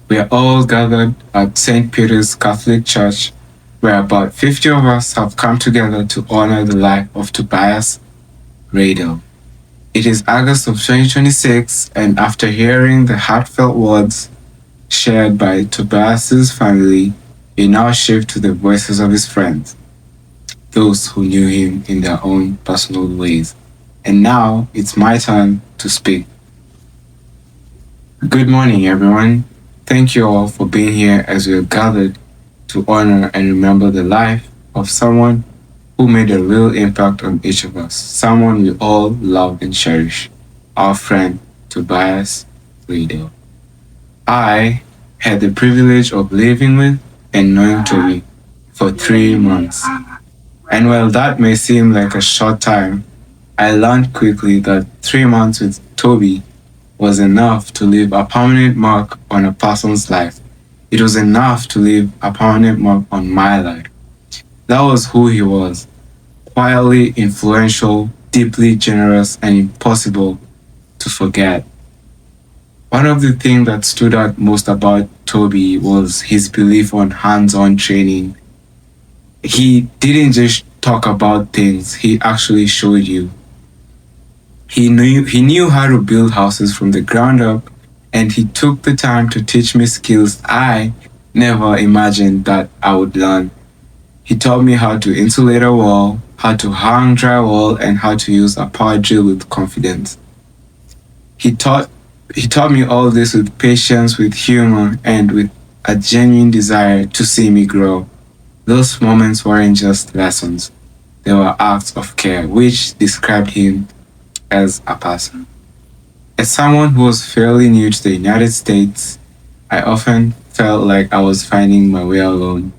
We are all gathered at St. Peter's Catholic Church, where about 50 of us have come together to honor the life of Tobias Radel. It is August of 2026, and after hearing the heartfelt words shared by Tobias's family, we now shift to the voices of his friends, those who knew him in their own personal ways. And now it's my turn to speak. Good morning, everyone. Thank you all for being here as we are gathered to honor and remember the life of someone who made a real impact on each of us, someone we all love and cherish, our friend Tobias Radel. I had the privilege of living with and knowing Toby for 3 months. And while that may seem like a short time, I learned quickly that 3 months with Toby was enough to leave a permanent mark on a person's life. It was enough to leave a permanent mark on my life. That was who he was. Quietly influential, deeply generous, and impossible to forget. One of the things that stood out most about Toby was his belief on hands-on training. He didn't just talk about things, he actually showed you. He knew how to build houses from the ground up, and he took the time to teach me skills I never imagined that I would learn. He taught me how to insulate a wall, how to hang drywall, and how to use a power drill with confidence. He taught me all this with patience, with humor, and with a genuine desire to see me grow. Those moments weren't just lessons, they were acts of care, which described him as a person. As someone who was fairly new to the United States, I often felt like I was finding my way alone.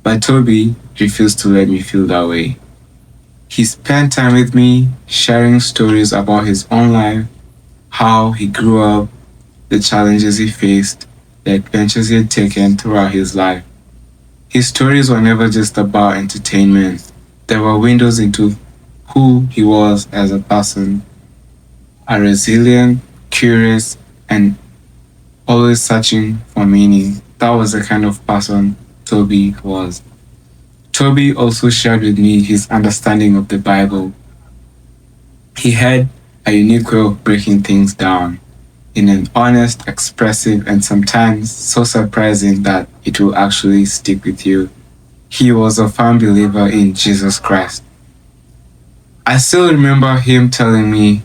But Toby refused to let me feel that way. He spent time with me, sharing stories about his own life, how he grew up, the challenges he faced, the adventures he had taken throughout his life. His stories were never just about entertainment, they were windows into who he was as a person, a resilient, curious, and always searching for meaning. That was the kind of person Toby was. Toby also shared with me his understanding of the Bible. He had a unique way of breaking things down in an honest, expressive, and sometimes so surprising that it will actually stick with you. He was a firm believer in Jesus Christ. I still remember him telling me,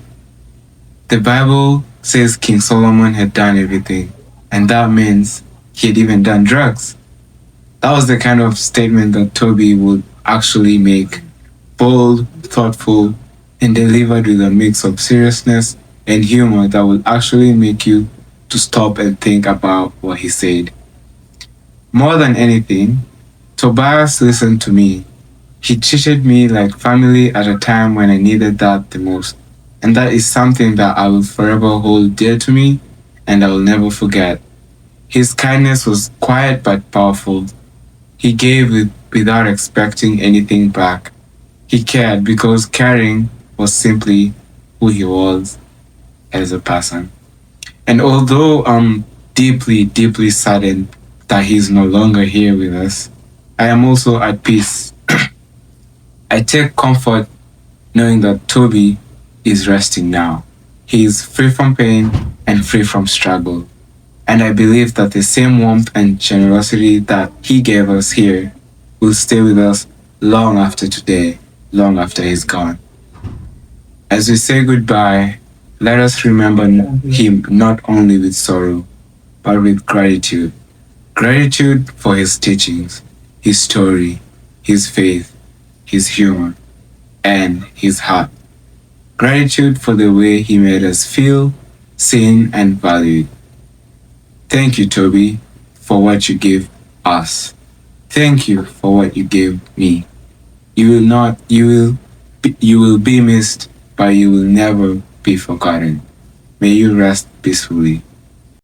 the Bible says King Solomon had done everything, and that means he had even done drugs. That was the kind of statement that Toby would actually make. Bold, thoughtful, and delivered with a mix of seriousness and humor that would actually make you to stop and think about what he said. More than anything, Tobias listened to me. He treated me like family at a time when I needed that the most. And that is something that I will forever hold dear to me and I will never forget. His kindness was quiet but powerful. He gave without expecting anything back. He cared because caring was simply who he was as a person. And although I'm deeply, deeply saddened that he's no longer here with us, I am also at peace. I take comfort knowing that Toby is resting now. He is free from pain and free from struggle. And I believe that the same warmth and generosity that he gave us here will stay with us long after today, long after he's gone. As we say goodbye, let us remember him not only with sorrow, but with gratitude. Gratitude for his teachings, his story, his faith, his humor, and his heart. Gratitude for the way he made us feel, seen, and valued. Thank you, Toby, for what you gave us. Thank you for what you gave me. You will be missed, but you will never be forgotten. May you rest peacefully.